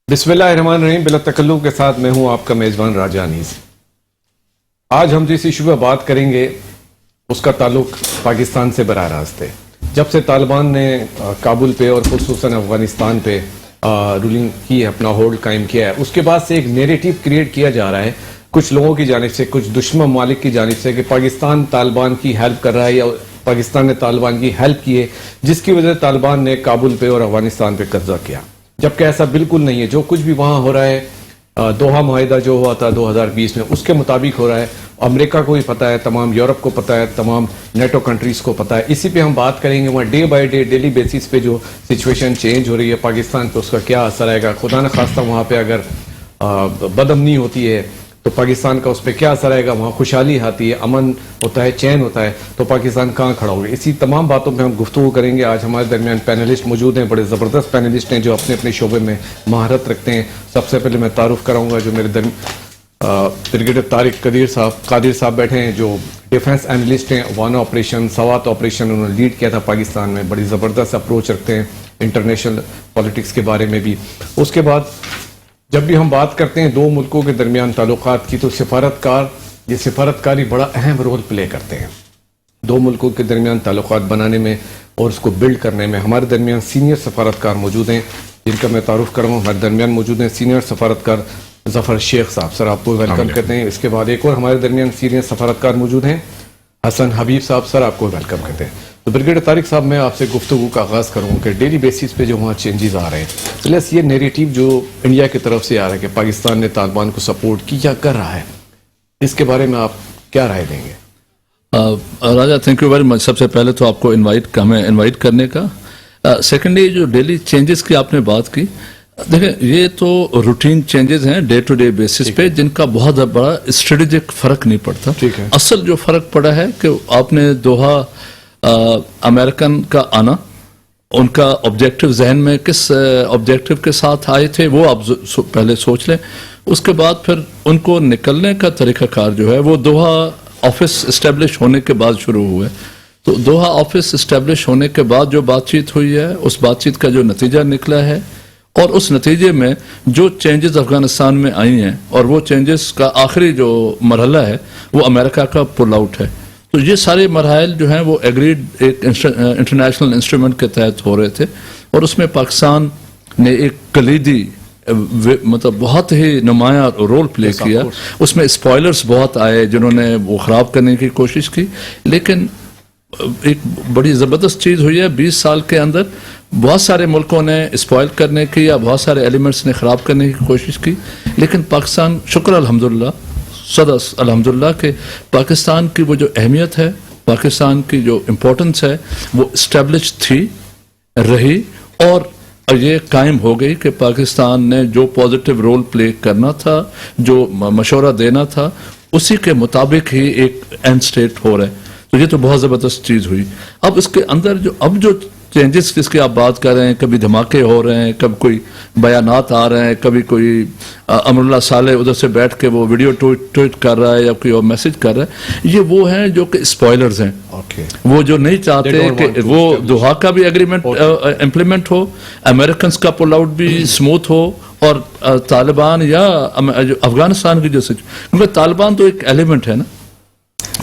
بسم اللہ الرحمن الرحیم، بلا تکلف کے ساتھ میں ہوں آپ کا میزبان راجہ انیس۔ آج ہم جس ایشو پہ بات کریں گے اس کا تعلق پاکستان سے براہ راست ہے۔ جب سے طالبان نے کابل پہ اور خصوصاً افغانستان پہ رولنگ کی ہے، اپنا ہولڈ قائم کیا ہے، اس کے بعد سے ایک نیریٹو کریٹ کیا جا رہا ہے کچھ لوگوں کی جانب سے، کچھ دشمن ممالک کی جانب سے، کہ پاکستان طالبان کی ہیلپ کر رہا ہے یا پاکستان نے طالبان کی ہیلپ کی ہے، جس کی وجہ سے طالبان نے کابل پہ اور افغانستان پہ قبضہ کیا، جبکہ ایسا بالکل نہیں ہے۔ جو کچھ بھی وہاں ہو رہا ہے، دوحہ معاہدہ جو ہوا تھا 2020 میں، اس کے مطابق ہو رہا ہے۔ امریکہ کو بھی پتہ ہے، تمام یورپ کو پتہ ہے، تمام نیٹو کنٹریز کو پتہ ہے۔ اسی پہ ہم بات کریں گے، وہاں day by day daily basis پہ جو سچویشن چینج ہو رہی ہے پاکستان پہ، اس کا کیا اثر آئے گا۔ خدا نخواستہ وہاں پہ اگر بدامنی ہوتی ہے تو پاکستان کا اس پہ کیا اثر آئے گا۔ وہاں خوشحالی آتی ہے، امن ہوتا ہے، چین ہوتا ہے، تو پاکستان کہاں کھڑا ہوگا۔ اسی تمام باتوں پہ ہم گفتگو کریں گے۔ آج ہمارے درمیان پینلسٹ موجود ہیں، بڑے زبردست پینلسٹ ہیں جو اپنے اپنے شعبے میں مہارت رکھتے ہیں۔ سب سے پہلے میں تعارف کراؤں گا جو میرے بریگیڈیئر طارق قادر صاحب بیٹھے ہیں، جو ڈیفنس اینالسٹ ہیں، وانا آپریشن، سوات آپریشن انہوں نے لیڈ کیا تھا پاکستان میں، بڑی زبردست اپروچ رکھتے ہیں انٹرنیشنل پالیٹکس کے بارے میں بھی۔ اس کے بعد جب بھی ہم بات کرتے ہیں دو ملکوں کے درمیان تعلقات کی، تو یہ سفارتکاری بڑا اہم رول پلے کرتے ہیں دو ملکوں کے درمیان تعلقات بنانے میں اور اس کو بلڈ کرنے میں۔ ہمارے درمیان سینئر سفارتکار موجود ہیں جن کا میں تعارف کروں۔ ہمارے درمیان موجود ہیں سینئر سفارتکار ظفر شیخ صاحب، سر آپ کو ویلکم کرتے ہیں۔ اس کے بعد ایک اور ہمارے درمیان سینئر سفارتکار موجود ہیں حسن حبیب صاحب، سر آپ کو ویلکم کرتے ہیں۔ تو بریگیڈیئر طارق صاحب، میں آپ سے گفتگو کا آغاز کروں کہ ڈیلی بیسس پہ جو وہاں چینجز آ رہے ہیں، پلس یہ نیریٹو جو انڈیا کی طرف سے آ رہا ہے کہ پاکستان نے طالبان کو سپورٹ کیا کر رہا ہے، اس کے بارے میں آپ کیا رائے دیں گے؟ راجہ تھینک یو ویری مچ۔ سب سے پہلے تو آپ کو ہمیں انوائٹ کرنے کا۔ سیکنڈلی جو ڈیلی چینجز کی آپ نے بات کی، دیکھیں یہ تو روٹین چینجز ہیں ڈے ٹو ڈے بیسس پہ، جن کا بہت بڑا اسٹریٹجک فرق نہیں پڑتا۔ اصل جو فرق پڑا ہے کہ آپ نے دوحہ امریکن کا آنا، ان کا آبجیکٹو ذہن میں کس آبجیکٹو کے ساتھ آئے تھے وہ آپ پہلے سوچ لیں۔ اس کے بعد پھر ان کو نکلنے کا طریقہ کار جو ہے وہ دوحہ آفس اسٹیبلش ہونے کے بعد شروع ہوئے۔ تو دوحہ آفس اسٹیبلش ہونے کے بعد جو بات چیت ہوئی ہے، اس بات چیت کا جو نتیجہ نکلا ہے، اور اس نتیجے میں جو چینجز افغانستان میں آئی ہیں، اور وہ چینجز کا آخری جو مرحلہ ہے وہ امریکہ کا پل آؤٹ ہے۔ تو یہ سارے مراحل جو ہیں وہ ایگریڈ ایک انٹرنیشنل انسٹرومنٹ کے تحت ہو رہے تھے، اور اس میں پاکستان نے ایک کلیدی مطلب بہت ہی نمایاں رول پلے کیا۔ اس میں اسپوائلرز بہت آئے جنہوں نے وہ خراب کرنے کی کوشش کی، لیکن ایک بڑی زبردست چیز ہوئی ہے 20 سال کے اندر، بہت سارے ملکوں نے اسپوائل کرنے کی یا بہت سارے ایلیمنٹس نے خراب کرنے کی کوشش کی، لیکن پاکستان شکر الحمدللہ صدس الحمدللہ کہ پاکستان کی وہ جو اہمیت ہے، پاکستان کی جو امپورٹنس ہے، وہ اسٹیبلش تھی، رہی، اور یہ قائم ہو گئی کہ پاکستان نے جو پازیٹیو رول پلے کرنا تھا، جو مشورہ دینا تھا، اسی کے مطابق ہی ایک اینڈ سٹیٹ ہو رہا ہے۔ تو یہ تو بہت زبردست چیز ہوئی۔ اب اس کے اندر اب جو چینجز جس کی آپ بات کر رہے ہیں، کبھی دھماکے ہو رہے ہیں، کبھی کوئی بیانات آ رہے ہیں، کبھی کوئی امر اللہ صالح ادھر سے بیٹھ کے وہ ویڈیو ٹویٹ کر رہا ہے یا کوئی اور میسج کر رہا ہے، یہ وہ ہیں جو کہ اسپوائلرز ہیں، وہ جو نہیں چاہتے کہ وہ دوحہ کا بھی ایگریمنٹ امپلیمنٹ ہو، امریکنز کا پل آؤٹ بھی اسموتھ ہو، اور طالبان یا افغانستان کی جو کیونکہ طالبان تو ایک ایلیمنٹ ہے نا،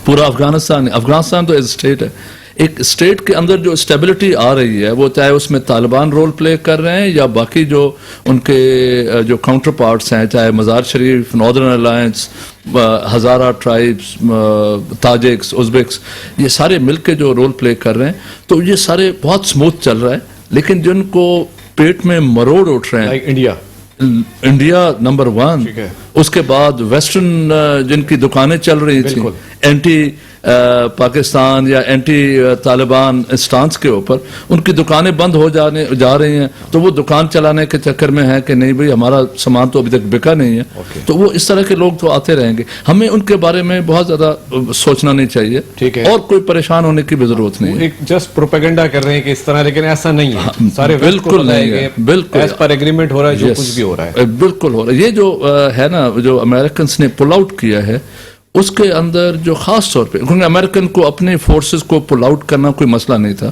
پورا افغانستان تو ایز اسٹیٹ ہے، ایک اسٹیٹ کے اندر جو اسٹیبلٹی آ رہی ہے، وہ چاہے اس میں طالبان رول پلے کر رہے ہیں یا باقی جو ان کے جو کاؤنٹر پارٹس ہیں، چاہے مزار شریف، ناردرن الائنس، ہزارہ ٹرائبس، تاجکس، ازبیکس، یہ سارے مل کے جو رول پلے کر رہے ہیں، تو یہ سارے بہت سموتھ چل رہا ہے۔ لیکن جن کو پیٹ میں مروڑ اٹھ رہے ہیں، انڈیا نمبر 1، اس کے بعد ویسٹرن جن کی دکانیں چل رہی تھیں اینٹی پاکستان یا اینٹی طالبان اسٹانس کے اوپر، ان کی دکانیں بند ہو جا رہی ہیں، تو وہ دکان چلانے کے چکر میں ہے کہ نہیں بھئی ہمارا سامان تو ابھی تک بکا نہیں ہے، تو وہ اس طرح کے لوگ تو آتے رہیں گے۔ ہمیں ان کے بارے میں بہت زیادہ سوچنا نہیں چاہیے، اور کوئی پریشان ہونے کی بھی ضرورت نہیں ہے۔ جسٹ پروپیگنڈا کر رہے ہیں کہ اس طرح، لیکن ایسا نہیں ہے، سارے بالکل نہیں ہے، بالکل ایز پر ایگریمنٹ ہو رہا ہے، جو کچھ بھی ہو رہا ہے بالکل ہو رہا ہے۔ یہ جو ہے نا، جو امریکنز نے پل آؤٹ کیا ہے، اس کے اندر جو خاص طور پہ، کیونکہ امریکن کو اپنے فورسز کو پل آؤٹ کرنا کوئی مسئلہ نہیں تھا،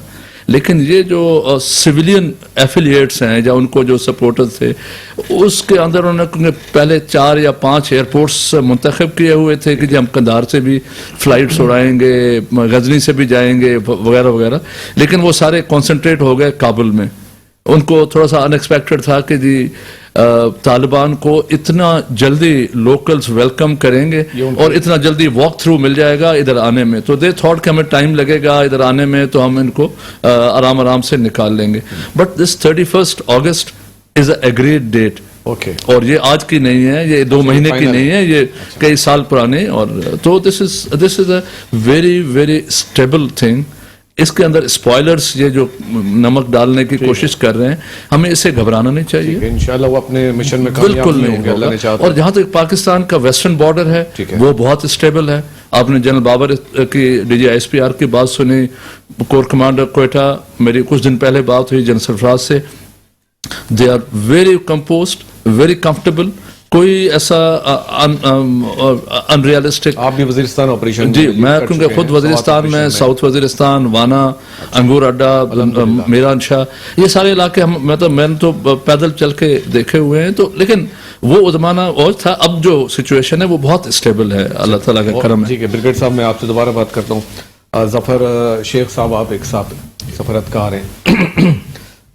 لیکن یہ جو سویلین ایفیلیٹس ہیں یا ان کو جو سپورٹرز تھے اس کے اندر انہوں نے پہلے 4 یا 5 ایئرپورٹس منتخب کیے ہوئے تھے کہ جی ہم قندھار سے بھی فلائٹس اڑائیں گے, غزنی سے بھی جائیں گے وغیرہ وغیرہ, لیکن وہ سارے کانسنٹریٹ ہو گئے کابل میں. ان کو تھوڑا سا ان ایکسپیکٹڈ تھا کہ جی طالبان کو اتنا جلدی لوکلز ویلکم کریں گے اور اتنا جلدی واک تھرو مل جائے گا ادھر آنے میں, تو دے تھاٹ کہ ہمیں ٹائم لگے گا ادھر آنے میں تو ہم ان کو آرام آرام سے نکال لیں گے. But this 31 August is a agreed date, اور یہ آج کی نہیں ہے, یہ 2 مہینے کی نہیں ہے, یہ کئی سال پرانے. اور تو this is a very very stable thing. اس کے اندر اسپوائلرز یہ جو نمک ڈالنے کی کوشش کر رہے ہیں, ہمیں اسے گھبرانا نہیں چاہیے. انشاءاللہ وہ اپنے مشن میں بالکل نہیں ہوگا. اور جہاں تک پاکستان کا ویسٹرن بارڈر ہے وہ بہت اسٹیبل ہے. آپ نے جنرل بابر کی DGISPR کی بات سنی, کور کمانڈر کوئٹہ, میری کچھ دن پہلے بات ہوئی جنرل سرفراز سے. They are very composed, very comfortable, کوئی ایسا انریالسٹک. آپ بھی وزیرستان آپریشن جی میں کیونکہ خود وزیرستان میں, ساؤتھ وزیرستان, وانا, انگور اڈا, میران شاہ, یہ سارے علاقے ہم میں نے تو پیدل چل کے دیکھے ہوئے ہیں. تو لیکن وہ زمانہ اور تھا, اب جو سچویشن ہے وہ بہت اسٹیبل ہے, اللہ تعالیٰ کا کرم ہے. ٹھیک ہے بریگیڈ صاحب, میں آپ سے دوبارہ بات کرتا ہوں. ظفر شیخ صاحب, آپ ایک سفارتکار ہیں.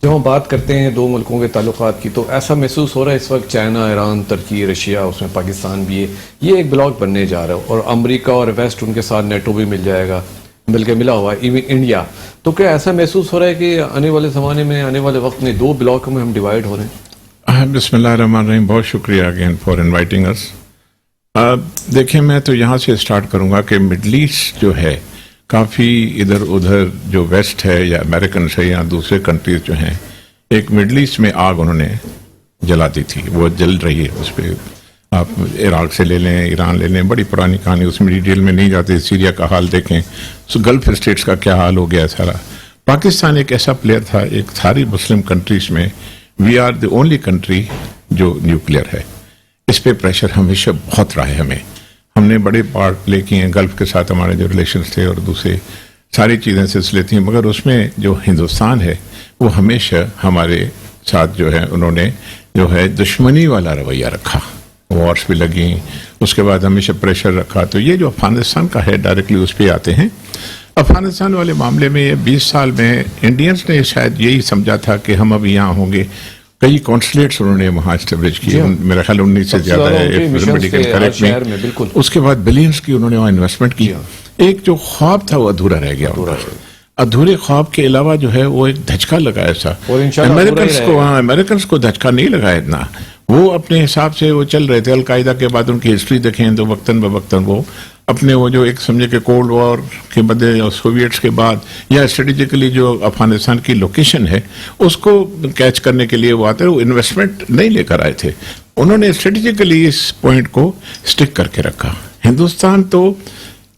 جب ہم بات کرتے ہیں 2 ملکوں کے تعلقات کی, تو ایسا محسوس ہو رہا ہے اس وقت چائنا, ایران, ترکی, رشیا, اس میں پاکستان بھی ہے, یہ ایک بلاک بننے جا رہا ہے, اور امریکہ اور ویسٹ ان کے ساتھ نیٹو بھی مل جائے گا, بلکہ ملا ہوا ہے, ایون انڈیا. تو کیا ایسا محسوس ہو رہا ہے کہ آنے والے زمانے میں, آنے والے وقت میں 2 بلاکوں میں ہم ڈیوائیڈ ہو رہے ہیں؟ بسم اللہ الرحمن الرحیم. بہت شکریہ اگین فار انوائٹنگ اس. دیکھیں میں تو یہاں سے اسٹارٹ کروں گا کہ مڈل ایسٹ جو ہے کافی ادھر ادھر جو ویسٹ ہے یا امریکنس ہے یا دوسرے کنٹریز جو ہیں, ایک مڈل ایسٹ میں آگ انہوں نے جلا دی تھی, وہ جل رہی ہے. اس پہ آپ عراق سے لے لیں, ایران لے لیں, بڑی پرانی کہانی, اس میں ڈیٹیل میں نہیں جاتے. سیریا کا حال دیکھیں, گلف اسٹیٹس کا کیا حال ہو گیا سارا. پاکستان ایک ایسا پلیئر تھا, ایک ساری مسلم کنٹریز میں we are the only country جو نیوکلیئر ہے. اس پہ پریشر ہمیشہ بہت رہا ہے ہمیں. ہم نے بڑے پارٹ پلے کیے ہیں گلف کے ساتھ, ہمارے جو ریلیشنز تھے اور دوسرے ساری چیزیں سلسلے تھیں, مگر اس میں جو ہندوستان ہے وہ ہمیشہ ہمارے ساتھ جو ہے انہوں نے جو ہے دشمنی والا رویہ رکھا. وارس بھی لگیں, اس کے بعد ہمیشہ پریشر رکھا. تو یہ جو افغانستان کا ہے ڈائریکٹلی اس پہ آتے ہیں. افغانستان والے معاملے میں یہ 20 سال میں انڈینس نے شاید یہی سمجھا تھا کہ ہم اب یہاں ہوں گے. کئی کانسولیٹس انہوں نے وہاں اسٹیبلش کیے, میرا خیال 19 سے زیادہ ہے. اس کے بعد بلینس کی انہوں نے وہاں انویسٹمنٹ کی. ایک جو خواب تھا وہ ادھورا رہ گیا. ادھورے خواب کے علاوہ جو ہے وہ ایک دھچکا لگایا تھا. امریکنس کو دھچکا نہیں لگایا اتنا, وہ اپنے حساب سے وہ چل رہے تھے. القاعدہ کے بعد ان کی ہسٹری دیکھیں تو وقتاً بوقتاً وہ اپنے وہ جو ایک سمجھے کہ کولڈ وار کے بدلے سوویٹس کے بعد یا اسٹریٹجیکلی جو افغانستان کی لوکیشن ہے اس کو کیچ کرنے کے لیے وہ آتے ہیں. وہ انویسٹمنٹ نہیں لے کر آئے تھے, انہوں نے اسٹریٹجیکلی اس پوائنٹ کو اسٹک کر کے رکھا. ہندوستان تو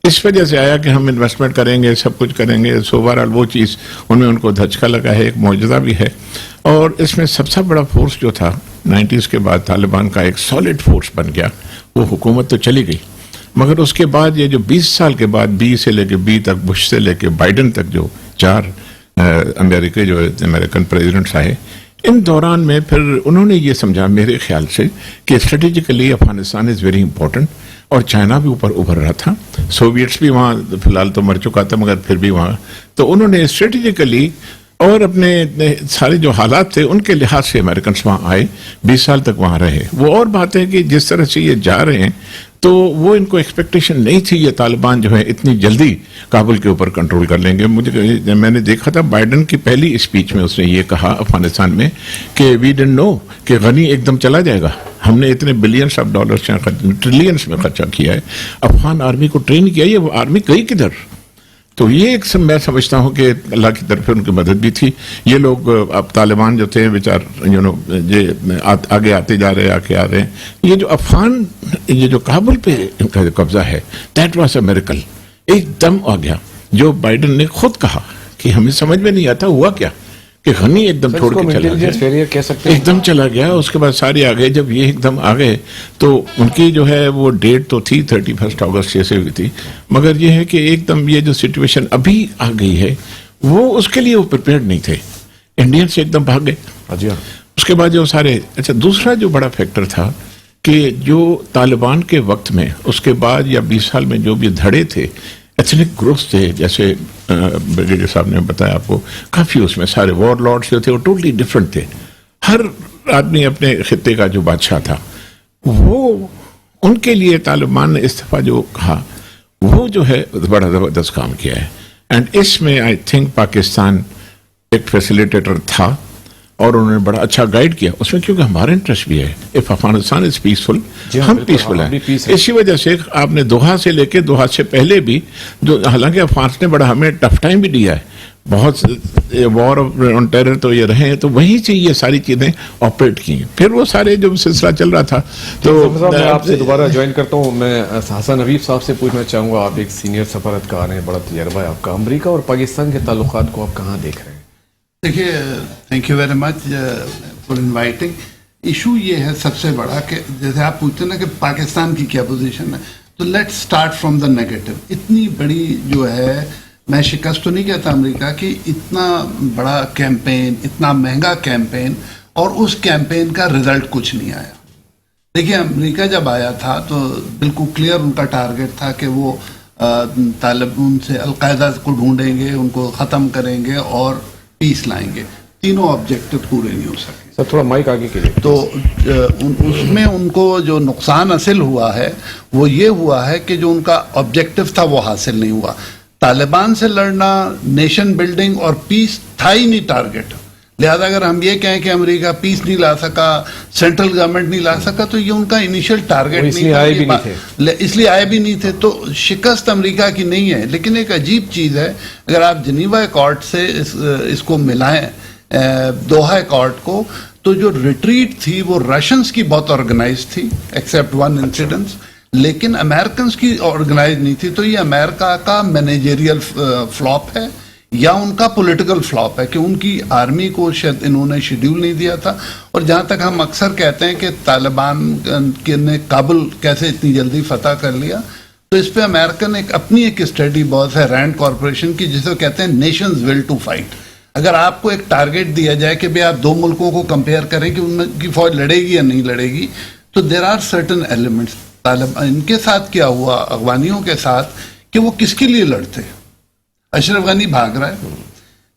اس وجہ سے آیا کہ ہم انویسٹمنٹ کریں گے, سب کچھ کریں گے. سو بہرحال وہ چیز ان میں ان کو دھچکا لگا ہے, ایک معجزہ بھی ہے. اور اس میں سب سے بڑا فورس جو تھا 90s کے بعد طالبان کا ایک سالڈ فورس بن گیا. وہ حکومت تو چلی گئی, مگر اس کے بعد یہ جو 20 سال کے بعد بی سے لے کے بی تک, بش سے لے کے بائیڈن تک جو 4 امریکن پریزیڈنٹس آئے, ان دوران میں پھر انہوں نے یہ سمجھا میرے خیال سے کہ strategically Afghanistan is very important. اور چائنا بھی اوپر ابھر رہا تھا, سوویٹس بھی وہاں فی الحال تو مر چکا تھا مگر پھر بھی وہاں. تو انہوں نے اسٹریٹجیکلی اور اپنے سارے جو حالات تھے ان کے لحاظ سے امریکنس وہاں آئے, 20 سال تک وہاں رہے. وہ اور بات ہے کہ جس طرح سے یہ جا رہے ہیں تو وہ ان کو ایکسپیکٹیشن نہیں تھی یہ طالبان جو ہے اتنی جلدی کابل کے اوپر کنٹرول کر لیں گے. میں نے دیکھا تھا بائیڈن کی پہلی اسپیچ میں اس نے یہ کہا افغانستان میں کہ وی ڈنٹ نو کہ غنی ایک دم چلا جائے گا, ہم نے اتنے بلینس آف ڈالرز ٹریلینس میں خرچہ کیا ہے, افغان آرمی کو ٹرین کیا, یہ آرمی گئی کدھر. تو یہ ایک میں سمجھتا ہوں کہ اللہ کی طرف ان کی مدد بھی تھی. یہ لوگ اب طالبان جو تھے بیچار آگے آتے جا رہے, آگے آ رہے ہیں. یہ جو افغان یہ جو کابل پہ ان کا قبضہ ہے دیٹ واز اے میریکل. ایک دم آ گیا جو بائیڈن نے خود کہا کہ ہمیں سمجھ میں نہیں آتا ہوا کیا کہ غنی ایک دم چھوڑ کے چلا گیا, ایک دم چلا گیا. اس کے بعد سارے آ گئے. جب یہ ایک دم آ گئے تو ان کی جو ہے وہ ڈیٹ تو تھی 31 اگست جیسے ہوئی تھی, مگر یہ ہے کہ ایک دم یہ جو سچویشن ابھی آ گئی ہے وہ اس کے لیے وہ پریپیئرڈ نہیں تھے. انڈین سے ایک دم بھاگ گئے. جی ہاں. اس کے بعد جو سارے اچھا دوسرا جو بڑا فیکٹر تھا کہ جو طالبان کے وقت میں اس کے بعد یا 20 سال میں جو بھی دھڑے تھے ایتھنک گروپس تھے, جیسے بریگیڈیئر صاحب نے بتایا آپ کو, کافی اس میں سارے وار لارڈس جو تھے وہ ٹوٹلی ڈفرینٹ تھے. ہر آدمی اپنے خطے کا جو بادشاہ تھا, وہ ان کے لیے طالبان نے استعفیٰ جو کہا وہ جو ہے بڑا زبردست کام کیا ہے. اینڈ اس میں آئی تھنک پاکستان ایک فیسیلیٹیٹر تھا اور انہوں نے بڑا اچھا گائیڈ کیا اس میں, کیونکہ ہمارا انٹرسٹ بھی ہے. اف افغانستان از پیسفل, ہم پیسفل ہیں. اسی وجہ سے آپ نے دوحہ سے لے کے دوحہ سے پہلے بھی جو, حالانکہ افغان نے بڑا ہمیں ٹف ٹائم بھی دیا ہے, بہت وار آن ٹیرر تو یہ رہے ہیں, تو وہیں سے یہ ساری چیزیں آپریٹ کی ہیں. پھر وہ سارے جو سلسلہ چل رہا تھا تو میں آپ سے دوبارہ جوائن کرتا ہوں. میں حسن حبیب صاحب سے پوچھنا چاہوں گا, آپ ایک سینئر سفارتکار ہیں, بڑا تجربہ ہے آپ کا. امریکہ اور پاکستان کے تعلقات کو آپ کہاں دیکھ رہے ہیں؟ دیکھیے, thank you very much for inviting. Issue یہ ہے سب سے بڑا کہ جیسے آپ پوچھتے ہیں نا کہ پاکستان کی کیا پوزیشن ہے, تو let start from the negative. اتنی بڑی جو ہے, میں شکست تو نہیں کہتا امریکہ کی, اتنا بڑا کیمپین, اتنا مہنگا کیمپین, اور اس کیمپین کا رزلٹ کچھ نہیں آیا. دیکھیے, امریکہ جب آیا تھا تو بالکل کلیئر ان کا ٹارگیٹ تھا کہ وہ طالبان سے القاعدہ کو ڈھونڈیں گے, ان کو ختم کریں گے اور پیس لائیں گے. تینوں آبجیکٹو پورے نہیں ہو سکے. سر تھوڑا مائک آگے کے لیے. تو اس میں ان کو جو نقصان حاصل ہوا ہے وہ یہ ہوا ہے کہ جو ان کا آبجیکٹو تھا وہ حاصل نہیں ہوا. طالبان سے لڑنا, نیشن بلڈنگ اور پیس تھا ہی نہیں ٹارگیٹ. لہذا اگر ہم یہ کہیں کہ امریکہ پیس نہیں لا سکا, سینٹرل گورنمنٹ نہیں لا سکا, تو یہ ان کا انیشل ٹارگیٹ نہیں تھا, اس لیے آئے بھی نہیں تھے. تو شکست امریکہ کی نہیں ہے. لیکن ایک عجیب چیز ہے, اگر آپ جنیوا ایکارڈ سے اس کو ملائیں دوحہ ایکارڈ کو, تو جو ریٹریٹ تھی وہ رشنز کی بہت آرگنائز تھی ایکسیپٹ ون انسیڈنس, لیکن امریکنز کی آرگنائز نہیں تھی. تو یہ امریکہ کا مینیجریل فلاپ ہے یا ان کا پولیٹیکل فلاپ ہے کہ ان کی آرمی کو شاید انہوں نے شیڈیول نہیں دیا تھا. اور جہاں تک ہم اکثر کہتے ہیں کہ طالبان نے کابل کیسے اتنی جلدی فتح کر لیا, تو اس پہ امریکن اپنی ایک اسٹڈی بہت ہے رینڈ کارپوریشن کی, جسے کہتے ہیں نیشنز ول ٹو فائٹ. اگر آپ کو ایک ٹارگیٹ دیا جائے کہ بھئی آپ دو ملکوں کو کمپیئر کریں کہ ان کی فوج لڑے گی یا نہیں لڑے گی, تو دیر آر سرٹن ایلیمنٹس. ان کے ساتھ کیا ہوا, افغانیوں کے ساتھ, کہ وہ کس کے لیے لڑتے. اشرف غنی بھاگ رہا ہے,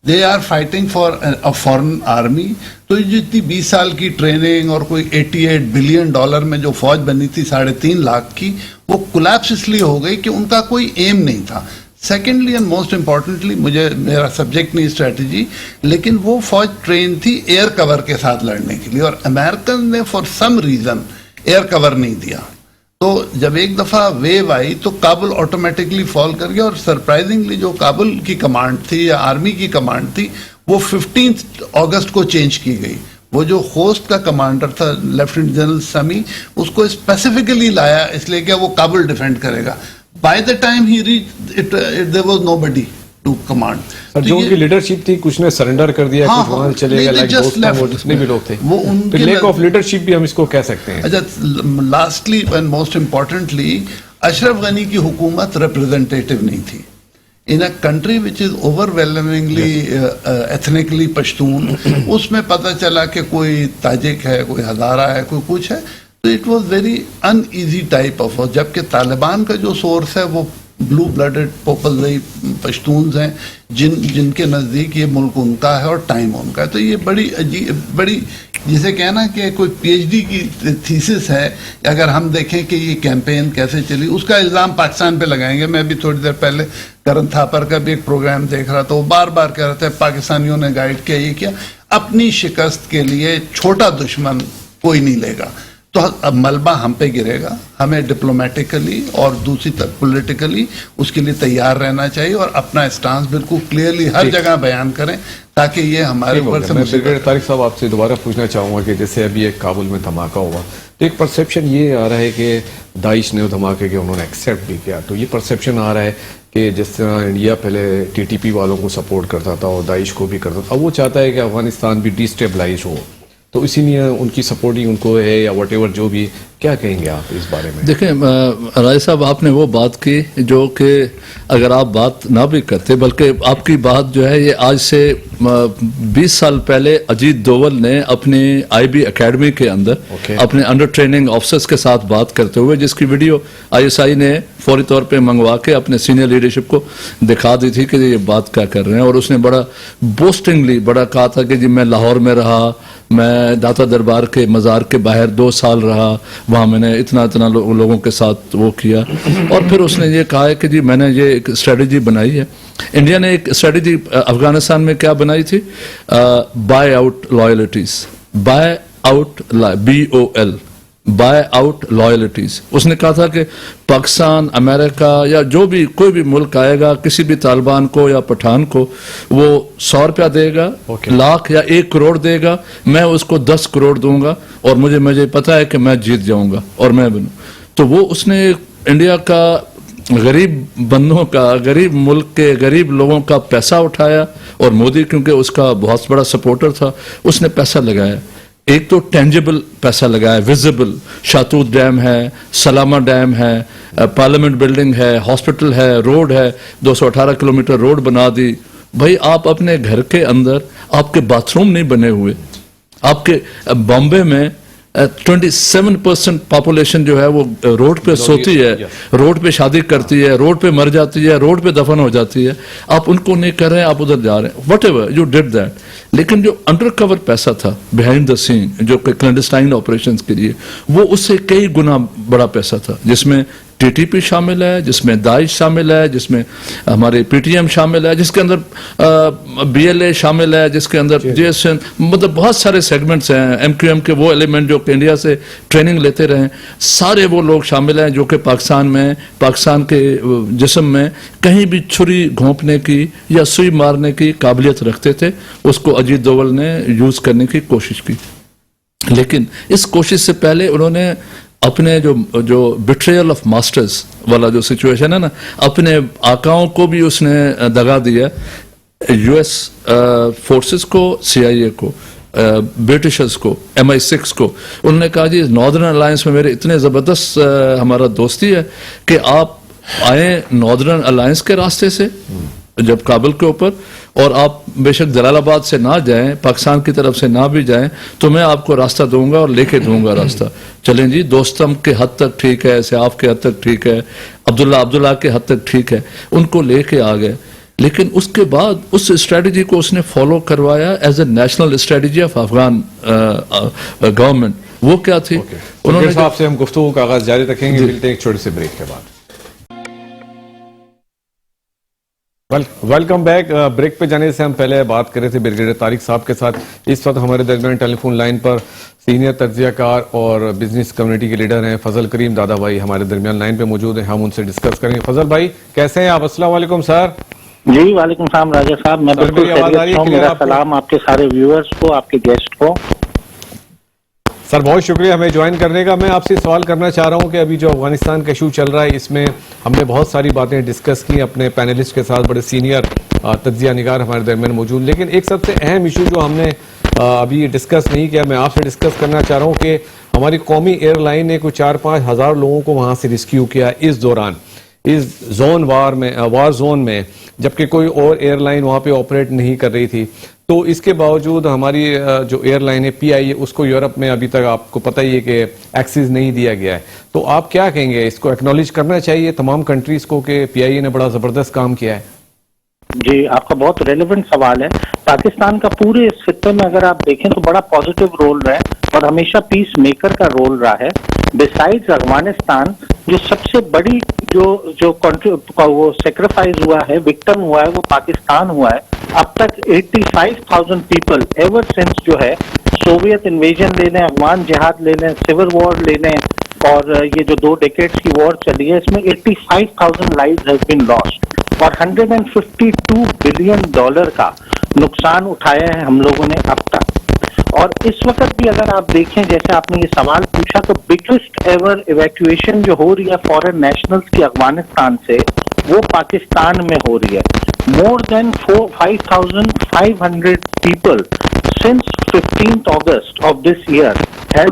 they are fighting for a foreign army. تو یہ جتنی 20 سال کی ٹریننگ اور کوئی $88 بلین میں جو فوج بنی تھی 3.5 لاکھ کی, وہ کولیپس اس لیے ہو گئی کہ ان کا کوئی ایم نہیں تھا. سیکنڈلی اینڈ موسٹ امپورٹنٹلی, میرا سبجیکٹ نہیں اسٹریٹجی, لیکن وہ فوج ٹرین تھی ایئر کور کے ساتھ لڑنے کے لیے, اور امریکن نے فار سم ریزن ایئر کور نہیں دیا. تو جب ایک دفعہ ویو آئی تو کابل آٹومیٹکلی فال کر گیا. اور سرپرائزنگلی جو کابل کی کمانڈ تھی یا آرمی کی کمانڈ تھی وہ 15 اگست کو چینج کی گئی. وہ جو خوست کا کمانڈر تھا لیفٹیننٹ جنرل سمی, اس کو اسپیسیفکلی لایا اس لیے کہ وہ کابل ڈیفینڈ کرے گا. By the time he reached there was nobody to command. جو ان کی لیڈرشپ تھی کچھ نے سرنڈر کر دیا, کچھ وہاں چلے گئے, لائک دوستان وہ جتنے بھی لوگ تھے. لیک آف لیڈرشپ بھی ہم اس کو کہہ سکتے ہیں. اچھا, lastly and most importantly, Ashraf Ghani کی حکومت ریپرزینٹیٹیو نہیں تھی. ان اے کنٹری وچ از اوورwhelmingly ایتھنکلی پشتون, اس میں پتہ چلا کہ کوئی تاجک ہے, کوئی ہزارہ ہے, کوئی کچھ ہے. تو it was very in easy type of, جبکہ طالبان کا جو سورس ہے وہ بلو بلڈڈ پوپلزئی پشتونز ہیں, جن کے نزدیک یہ ملک ان کا ہے اور ٹائم ان کا ہے. تو یہ بڑی عجیب, بڑی جسے کہنا کہ کوئی PhD کی تھیسس ہے. اگر ہم دیکھیں کہ یہ کیمپین کیسے چلی, اس کا الزام پاکستان پہ لگائیں گے. میں بھی تھوڑی دیر پہلے کرن تھاپر کا بھی ایک پروگرام دیکھ رہا تھا, وہ بار بار کہہ رہا تھا پاکستانیوں نے گائیڈ کیا, یہ کیا. اپنی شکست کے لیے چھوٹا دشمن کوئی نہیں لے گا. تو اب ملبہ ہم پہ گرے گا, ہمیں ڈپلومیٹیکلی اور دوسری طرف پولیٹیکلی اس کے لیے تیار رہنا چاہیے, اور اپنا اسٹانس بالکل کلیئرلی ہر جگہ بیان کریں تاکہ یہ ہمارے اوپر سے. میں بریگیڈیئر طارق صاحب آپ سے دوبارہ پوچھنا چاہوں گا کہ جیسے ابھی ایک کابل میں دھماکہ ہوا, تو ایک پرسیپشن یہ آ رہا ہے کہ داعش نے وہ دھماکے کے انہوں نے ایکسیپٹ بھی کیا. تو یہ پرسیپشن آ رہا ہے کہ جس طرح انڈیا پہلے TTP والوں کو سپورٹ کرتا تھا اور داعش کو بھی کرتا تھا, اب وہ چاہتا ہے کہ افغانستان بھی ڈی اسٹیبلائز ہو, تو اسی لیے ان کی سپورٹ ہی ان کو ہے یا واٹ ایور جو بھی. کیا کہیں گے آپ اس بارے میں؟ دیکھیں راجہ صاحب، آپ نے وہ بات کی جو کہ اگر آپ بات نہ بھی کرتے، بلکہ آپ کی بات جو ہے یہ آج سے 20 سال پہلے اجیت دوول نے اپنی آئی بی اکیڈمی کے اندر اپنے انڈر ٹریننگ آفیسرز کے ساتھ بات کرتے ہوئے، جس کی ویڈیو آئی ایس آئی نے فوری طور پہ منگوا کے اپنے سینئر لیڈرشپ کو دکھا دی تھی کہ یہ بات کیا کر رہے ہیں، اور اس نے بڑا بوسٹنگلی بڑا کہا تھا کہ جی میں لاہور میں رہا، میں داتا دربار کے مزار کے باہر 2 سال رہا، وہاں میں نے اتنا لوگوں کے ساتھ وہ کیا، اور پھر اس نے یہ کہا ہے کہ جی میں نے یہ ایک اسٹریٹجی بنائی ہے۔ انڈیا نے ایک اسٹریٹجی افغانستان میں کیا بنائی تھی؟ Buy out loyalties, buy out BOL، buy out loyalties. اس نے کہا تھا کہ پاکستان، امریکہ یا جو بھی کوئی بھی ملک آئے گا کسی بھی طالبان کو یا پٹھان کو، وہ 100 روپیہ دے گا، لاکھ یا 1 کروڑ دے گا، میں اس کو 10 کروڑ دوں گا، اور مجھے پتا ہے کہ میں جیت جاؤں گا اور میں بنوں۔ تو وہ اس نے انڈیا کا غریب بندوں کا، غریب ملک کے غریب لوگوں کا پیسہ اٹھایا، اور مودی کیونکہ اس کا بہت بڑا سپورٹر تھا، اس نے پیسہ لگایا۔ ایک تو ٹینجیبل پیسہ لگایا، ویزیبل، شاتوت ڈیم ہے، سلامہ ڈیم ہے، پارلیمنٹ بلڈنگ ہے، ہاسپٹل ہے، روڈ ہے، 218 کلومیٹر روڈ بنا دی۔ بھائی آپ اپنے گھر کے اندر آپ کے باتھ روم نہیں بنے ہوئے، آپ کے بامبے میں 27% پاپولیشن جو ہے وہ روڈ پہ سوتی ہے، روڈ پہ شادی کرتی ہے، روڈ پہ مر جاتی ہے، روڈ پہ دفن ہو جاتی ہے، آپ ان کو نہیں کر رہے ہیں، آپ ادھر جا رہے ہیں، what ever you did that. لیکن جو انڈر کور پیسہ تھا بیہائنڈ دا سین، جو کہ کلینڈسٹائن آپریشنز کے لیے، وہ اس سے کئی گنا بڑا پیسہ تھا، جس میں TTP شامل ہے، جس میں داعش شامل ہے، جس میں ہمارے PTM شامل ہے، جس کے اندر BLA شامل ہے، جس کے اندر JSN، مطلب بہت سارے سیگمنٹس ہیں، MQM کے وہ ایلیمنٹ جو کہ انڈیا سے ٹریننگ لیتے رہے، سارے وہ لوگ شامل ہیں جو کہ پاکستان کے جسم میں کہیں بھی چھری گھونپنے کی یا سوئی مارنے کی قابلیت رکھتے تھے۔ اس کو اجیت دوول نے یوز کرنے کی کوشش کی، لیکن اس کوشش سے پہلے انہوں نے اپنے جو بٹریل آف ماسٹرز والا جو سچویشن ہے نا، اپنے آقاؤں کو بھی اس نے دگا دیا، US فورسز کو، CIA کو، برٹشرز کو، MI6 کو۔ انہوں نے کہا جی ناردرن الائنس میں میرے اتنے زبردست ہمارا دوستی ہے کہ آپ آئیں ناردرن الائنس کے راستے سے جب کابل کے اوپر، اور آپ بے شک جلال آباد سے نہ جائیں، پاکستان کی طرف سے نہ بھی جائیں، تو میں آپ کو راستہ دوں گا اور لے کے دوں گا راستہ۔ چلیں جی، دوستم کے حد تک ٹھیک ہے، سیاف کے حد تک ٹھیک ہے، عبداللہ کے حد تک ٹھیک ہے، ان کو لے کے آ گئے۔ لیکن اس کے بعد اس اسٹریٹجی کو اس نے فالو کروایا as a national strategy of Afghan government. وہ کیا تھی؟ انہوں نے صاحب سے ہم گفتگو کا آغاز جاری رکھیں گے، ملتے ہیں ایک چھوٹے سے بریک کے بعد۔ Welcome back. بریک پہ جانے سے ہم پہلے بات کر رہے تھے بریگیڈیئر طارق صاحب کے ساتھ۔ اس وقت ہمارے درمیان ٹیلی فون لائن پر سینئر تجزیہ کار اور بزنس کمیونٹی کے لیڈر ہیں فضل کریم دادا بھائی ہمارے درمیان لائن پہ موجود ہیں، ہم ان سے ڈسکس کریں گے۔ فضل بھائی کیسے ہیں آپ؟ السلام علیکم سر۔ جی وعلیکم السلام راجہ صاحب، میں بالکل خیریت ہوں۔ میرا سلام آپ کے سارے ویورز کو، آپ کے گیسٹ کو۔ سر بہت شکریہ ہمیں جوائن کرنے کا۔ میں آپ سے سوال کرنا چاہ رہا ہوں کہ ابھی جو افغانستان کا ایشو چل رہا ہے، اس میں ہم نے بہت ساری باتیں ڈسکس کی اپنے پینلسٹ کے ساتھ، بڑے سینئر تجزیہ نگار ہمارے درمیان موجود، لیکن ایک سب سے اہم ایشو جو ہم نے ابھی ڈسکس نہیں کیا، میں آپ سے ڈسکس کرنا چاہ رہا ہوں کہ ہماری قومی ایئر لائن نے کوئی 4-5 ہزار لوگوں کو وہاں سے ریسکیو کیا اس دوران، اس وار زون میں، جبکہ کوئی اور ایئر لائن وہاں پہ آپریٹ نہیں کر رہی تھی۔ تو اس کے باوجود ہماری جو ایئر لائن ہے PIA، اس کو یورپ میں ابھی تک آپ کو پتہ ہی ہے کہ ایکسیس نہیں دیا گیا ہے۔ تو آپ کیا کہیں گے؟ اس کو ایکنالج کرنا چاہیے تمام کنٹریز کو کہ PIA نے بڑا زبردست کام کیا ہے۔ جی آپ کا بہت ریلیونٹ سوال ہے۔ پاکستان کا پورے اس خطے میں اگر آپ دیکھیں تو بڑا پازیٹیو رول رہا ہے اور ہمیشہ پیس میکر کا رول رہا ہے۔ بیسائڈز افغانستان، جو سب سے بڑی جو وہ سیکریفائز ہوا ہے، وکٹم ہوا ہے، وہ پاکستان ہوا ہے۔ اب تک 85,000 پیپل ایور سنس جو ہے سوویت انویژن لے لیں، افغان جہاد لے لیں، سول وار لے لیں، اور یہ جو 2 ڈیکیڈز کی وار چلی ہے، اس میں 85,000 لائیوز ہیو بین لاسٹ، اور $152 بلین کا نقصان اٹھایا ہے ہم لوگوں نے اب تک۔ اور اس وقت بھی اگر آپ دیکھیں، جیسے آپ نے یہ سوال پوچھا، تو بگیسٹ ایور ایویکویشن جو ہو رہی ہے فورن نیشنلز کی افغانستان سے، وہ پاکستان میں ہو رہی ہے۔ مور دین 5,500 people since 15th August of this year has